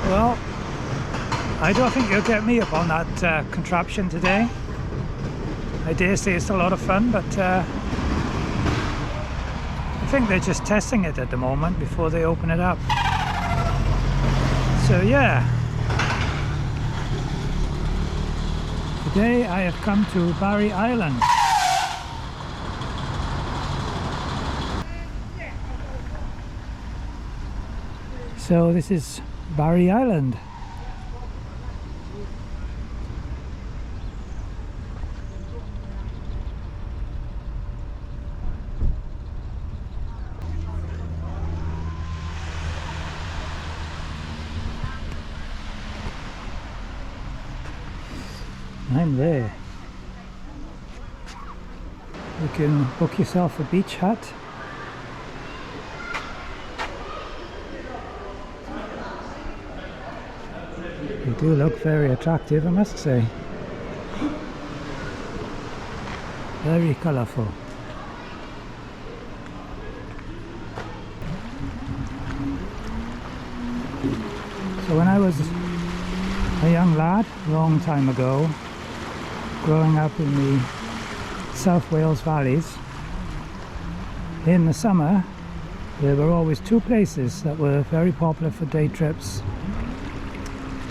Well, I don't think you'll get me up on that contraption today. I dare say it's a lot of fun, but I think they're just testing it at the moment before they open it up. So yeah, today I have come to Barry Island. So this is Barry Island. I'm there. You can book yourself a beach hut. They do look very attractive, I must say. Very colourful. So when I was a young lad, a long time ago, growing up in the South Wales valleys, in the summer there were always two places that were very popular for day trips.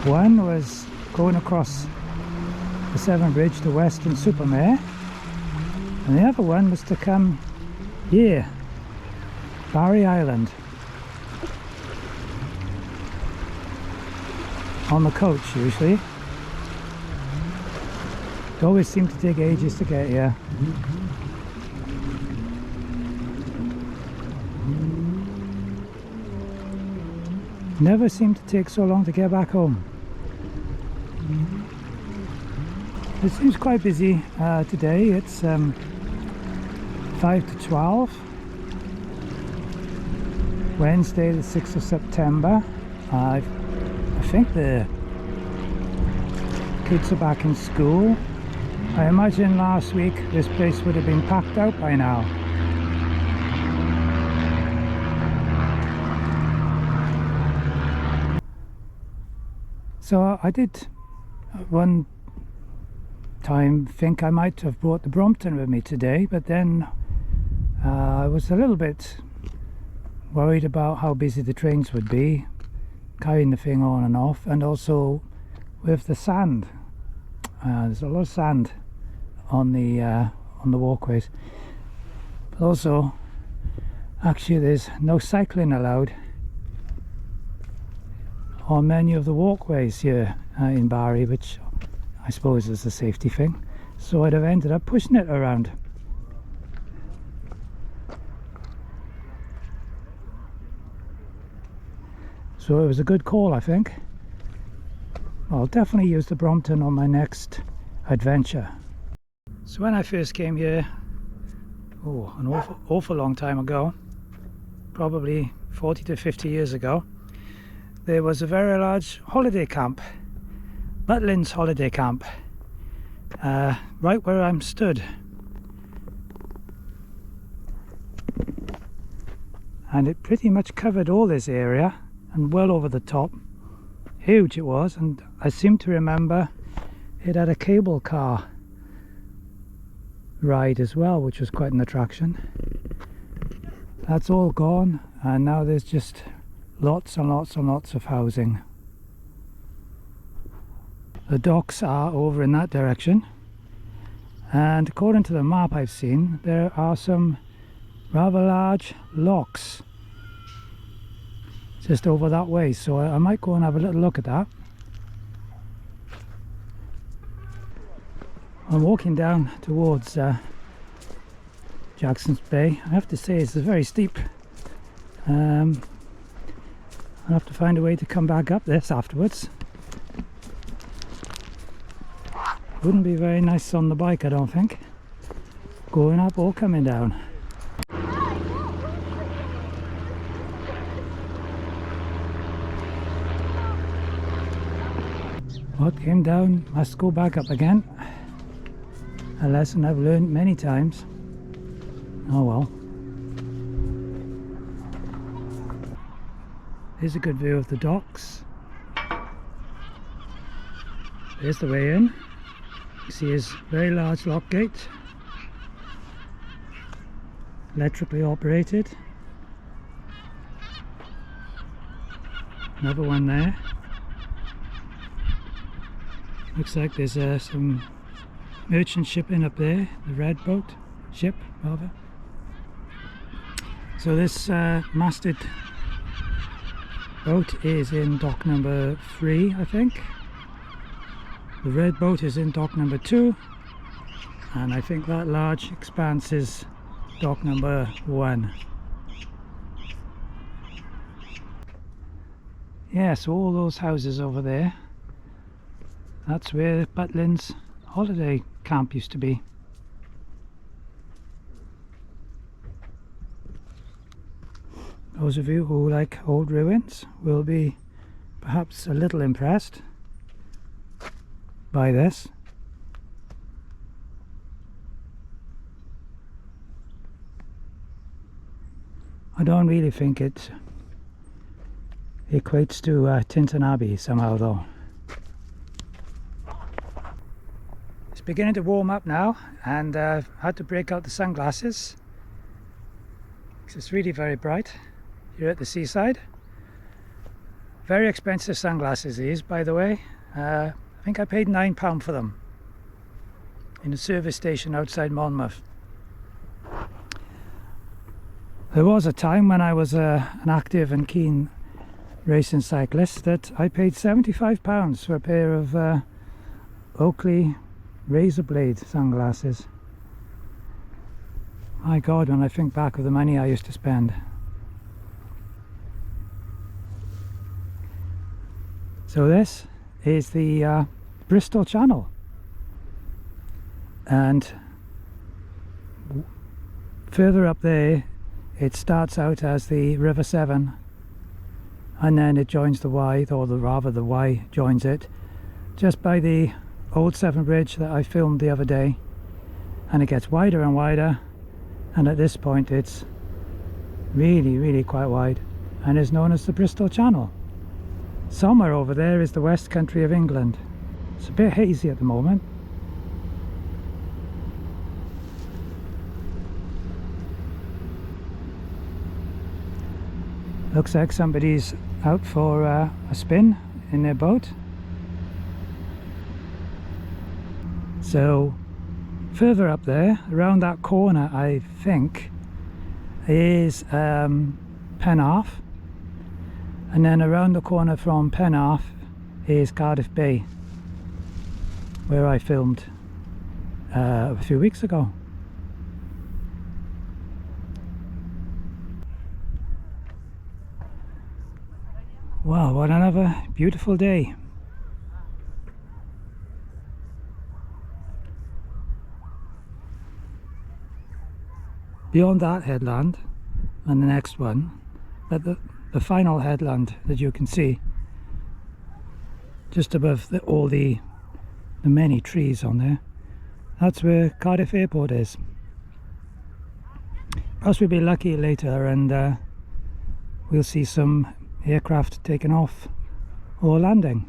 One was going across the Severn Bridge to Western Supermare, and the other one was to come here, Barry Island, on the coach usually. It always seemed to take ages to get here. Never seemed to take so long to get back home. It seems quite busy today. It's 5 to 12, Wednesday the 6th of September. I think the kids are back in school. I imagine last week this place would have been packed out by now. So I did one time think I might have brought the Brompton with me today, but then I was a little bit worried about how busy the trains would be, carrying the thing on and off, and also with the sand. There's a lot of sand on the walkways. But also, actually, there's no cycling allowed on many of the walkways here in Barry, which I suppose is a safety thing. So I'd have ended up pushing it around. So it was a good call, I think. I'll definitely use the Brompton on my next adventure. So when I first came here, an awful long time ago, probably 40 to 50 years ago, there was a very large holiday camp, Butlins holiday camp, right where I'm stood. And it pretty much covered all this area and well over the top. Huge it was, and I seem to remember it had a cable car ride as well, which was quite an attraction. That's all gone, and now there's just lots and lots and lots of housing. The docks are over in that direction, and according to the map I've seen, there are some rather large locks just over that way, so I might go and have a little look at that. I'm walking down towards Jackson's Bay. I have to say it's very steep. I'll have to find a way to come back up this afterwards. Wouldn't be very nice on the bike, I don't think, going up or coming down. What came down must go back up again. A lesson I've learned many times. Oh well. Here's a good view of the docks. There's the way in. You see his very large lock gate, electrically operated. Another one there. Looks like there's some merchant shipping up there, the red boat, ship rather. So this masted boat is in dock number 3, I think. The red boat is in dock number 2, and I think that large expanse is dock number 1. Yeah, so all those houses over there, that's where Butlin's holiday camp used to be. Those of you who like old ruins will be perhaps a little impressed by this. I don't really think it equates to Tinton Abbey somehow though. It's beginning to warm up now, and I've had to break out the sunglasses because it's really very bright here at the seaside. Very expensive sunglasses these, by the way. I think I paid £9 for them in a service station outside Monmouth. There was a time when I was an active and keen racing cyclist that I paid £75 for a pair of Oakley razor blade sunglasses. My God, when I think back of the money I used to spend. So this is the Bristol Channel, and further up there it starts out as the River Severn, and then it joins the Wye, or rather the Wye joins it just by the old Severn Bridge that I filmed the other day, and it gets wider and wider, and at this point it's really quite wide and is known as the Bristol Channel. Somewhere over there is the West Country of England. It's a bit hazy at the moment. Looks like somebody's out for a spin in their boat. So further up there, around that corner, I think, is Penarth. And then around the corner from Penarth is Cardiff Bay, where I filmed a few weeks ago. Wow, what another beautiful day. Beyond that headland and the next one, the final headland that you can see just above all the many trees on there, that's where Cardiff Airport is. Perhaps we'll be lucky later and we'll see some aircraft taking off or landing.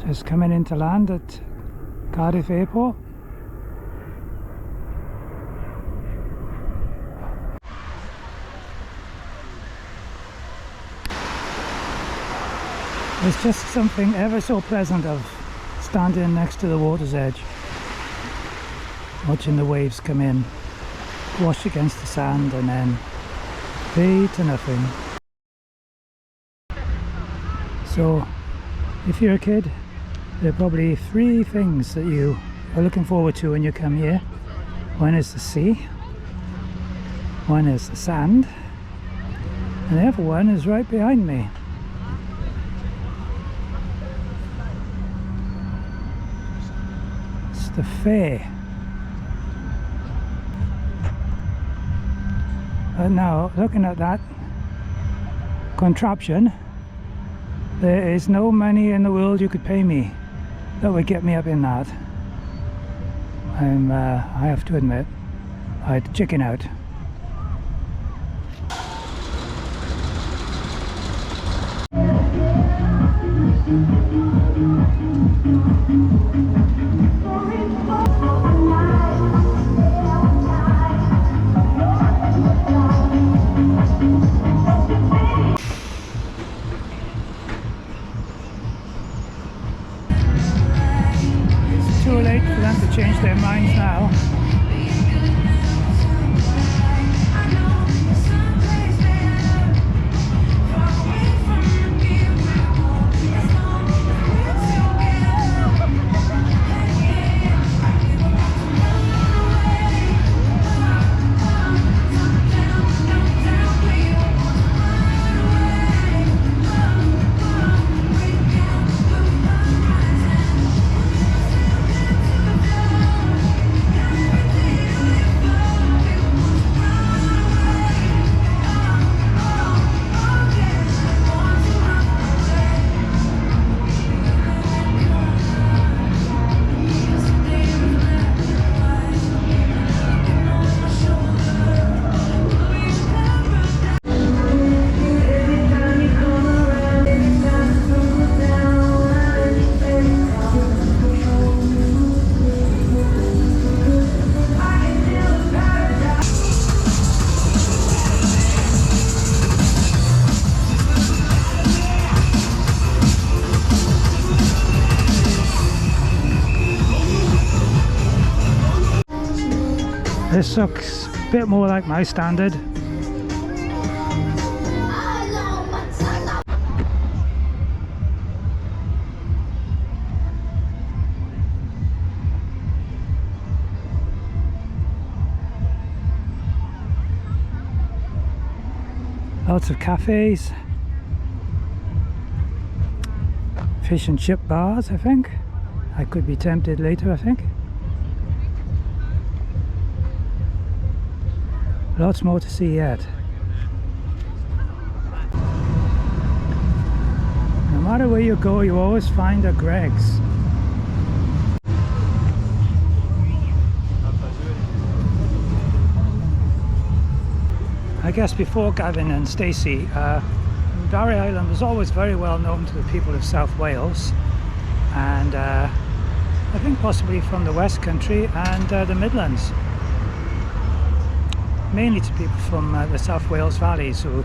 Just coming into land at Cardiff Airport. There's just something ever so pleasant of standing next to the water's edge. watching the waves come in, wash against the sand, and then fade to nothing. So if you're a kid, there are probably three things that you are looking forward to when you come here. One is the sea, one is the sand, and the other one is right behind me. It's the fair. And now, looking at that contraption, there is no money in the world you could pay me that would get me up in that. I have to admit, I'd chicken out. Too late for them to change their minds now. This looks a bit more like my standard. Lots of cafes, fish and chip bars, I think. I could be tempted later, I think. Lots more to see yet. No matter where you go, you always find a Greg's. I guess before Gavin and Stacey, Barry Island was always very well known to the people of South Wales, and I think possibly from the West Country and the Midlands. Mainly to people from the South Wales valleys, who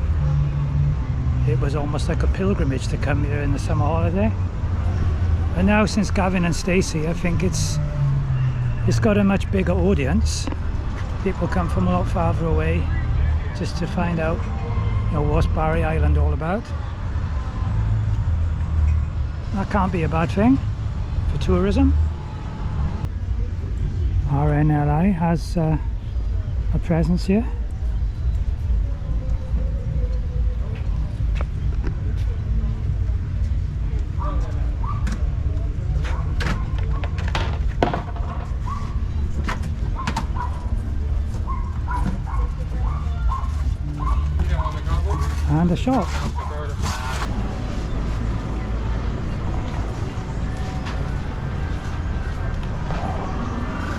it was almost like a pilgrimage to come here in the summer holiday. And now, since Gavin and Stacey, I think it's got a much bigger audience. People come from a lot farther away just to find out, you know, what's Barry Island all about. That can't be a bad thing for tourism. RNLI has a presence here. And a shop.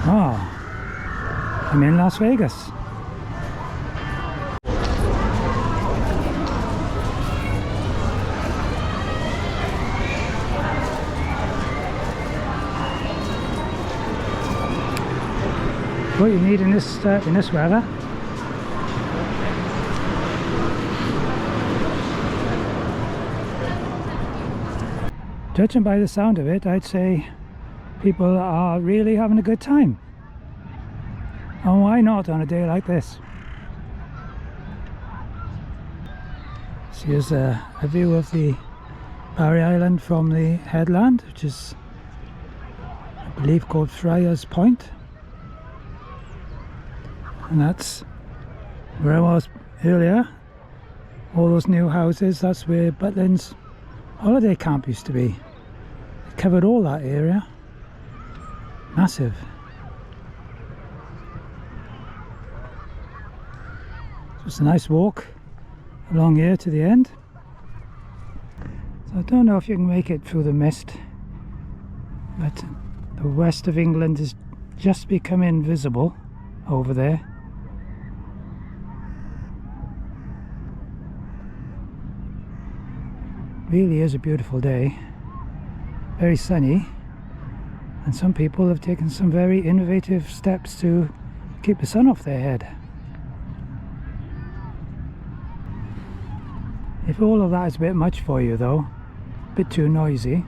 Oh, I'm in Las Vegas. What you need in this weather. Judging by the sound of it, I'd say people are really having a good time. And why not on a day like this? So here's a view of the Barry Island from the headland, which is, I believe, called Friars Point. And that's where I was earlier. All those new houses, that's where Butlins holiday camp used to be. It covered all that area. Massive. So it's a nice walk along here to the end. So I don't know if you can make it through the mist, but the west of England is just becoming visible over there. Really is a beautiful day, very sunny, and some people have taken some very innovative steps to keep the sun off their head. If all of that is a bit much for you though, a bit too noisy,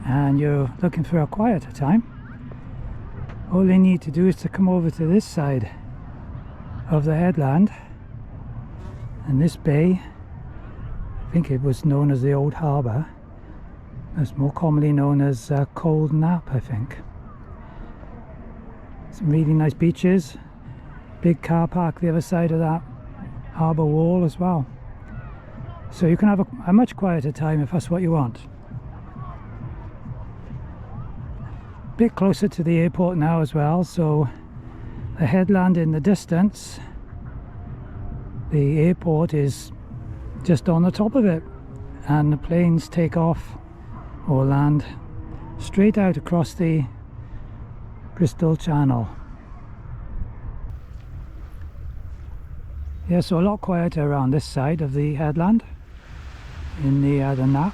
and you're looking for a quieter time, all you need to do is to come over to this side of the headland, and this bay, I think it was known as the Old Harbour. It's more commonly known as Cold Knap, I think. Some really nice beaches, big car park the other side of that harbour wall as well. So you can have a much quieter time if that's what you want. A bit closer to the airport now as well, so the headland in the distance, the airport is just on the top of it, and the planes take off or land straight out across the Bristol Channel. Yeah, so a lot quieter around this side of the headland in the Knap.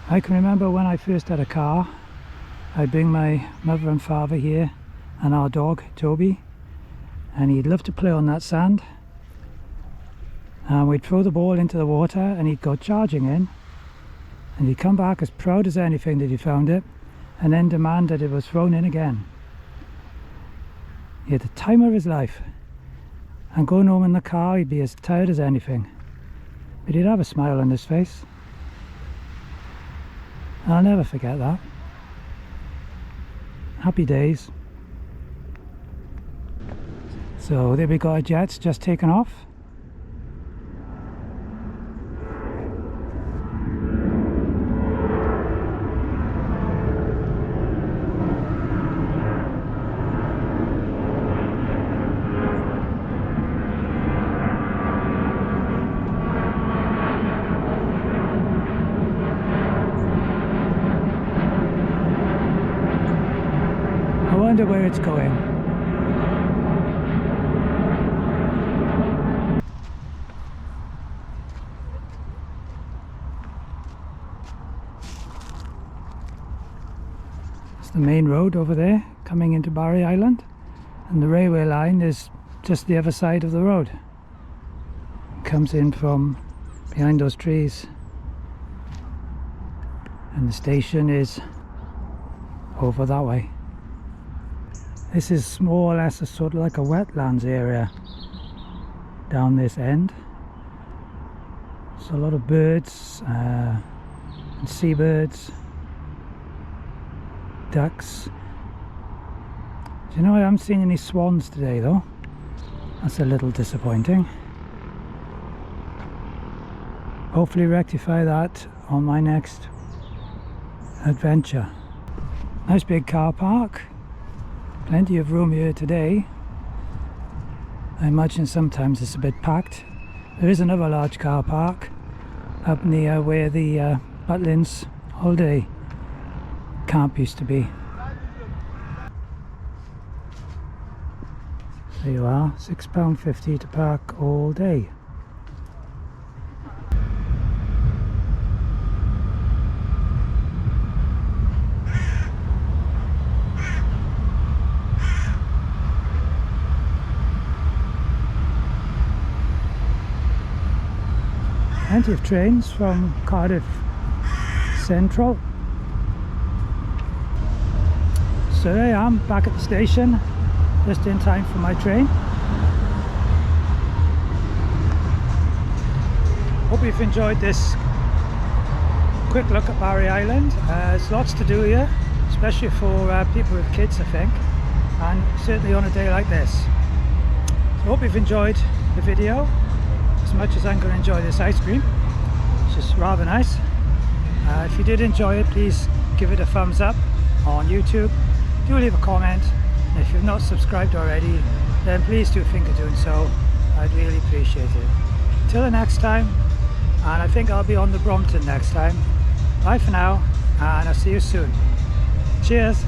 I can remember when I first had a car, I'd bring my mother and father here and our dog Toby, and he'd love to play on that sand. And we'd throw the ball into the water and he'd go charging in, and he'd come back as proud as anything that he found it, and then demand that it was thrown in again. He had the time of his life, and going home in the car he'd be as tired as anything, but he'd have a smile on his face. I'll never forget that. Happy days. So there we got our jets just taken off. I wonder where it's going. It's the main road over there coming into Barry Island, and the railway line is just the other side of the road. It comes in from behind those trees, and the station is over that way. This is more or less a sort of like a wetlands area down this end. So a lot of birds and seabirds, ducks. Do you know, I haven't seen any swans today though. That's a little disappointing. Hopefully rectify that on my next adventure. Nice big car park. Plenty of room here today. I imagine sometimes it's a bit packed. There is another large car park up near where the Butlins holiday camp used to be. There you are, £6.50 to park all day. Plenty of trains from Cardiff Central. So there I am, back at the station. just in time for my train. Hope you've enjoyed this quick look at Barry Island. There's lots to do here, especially for people with kids, I think, and certainly on a day like this. So hope you've enjoyed the video as much as I'm going to enjoy this ice cream. It's just rather nice. If you did enjoy it, please give it a thumbs up on YouTube. Do leave a comment, and if you've not subscribed already, then please do think of doing so. I'd really appreciate it. Till the next time, and I think I'll be on the Brompton next time. Bye for now, and I'll see you soon. Cheers!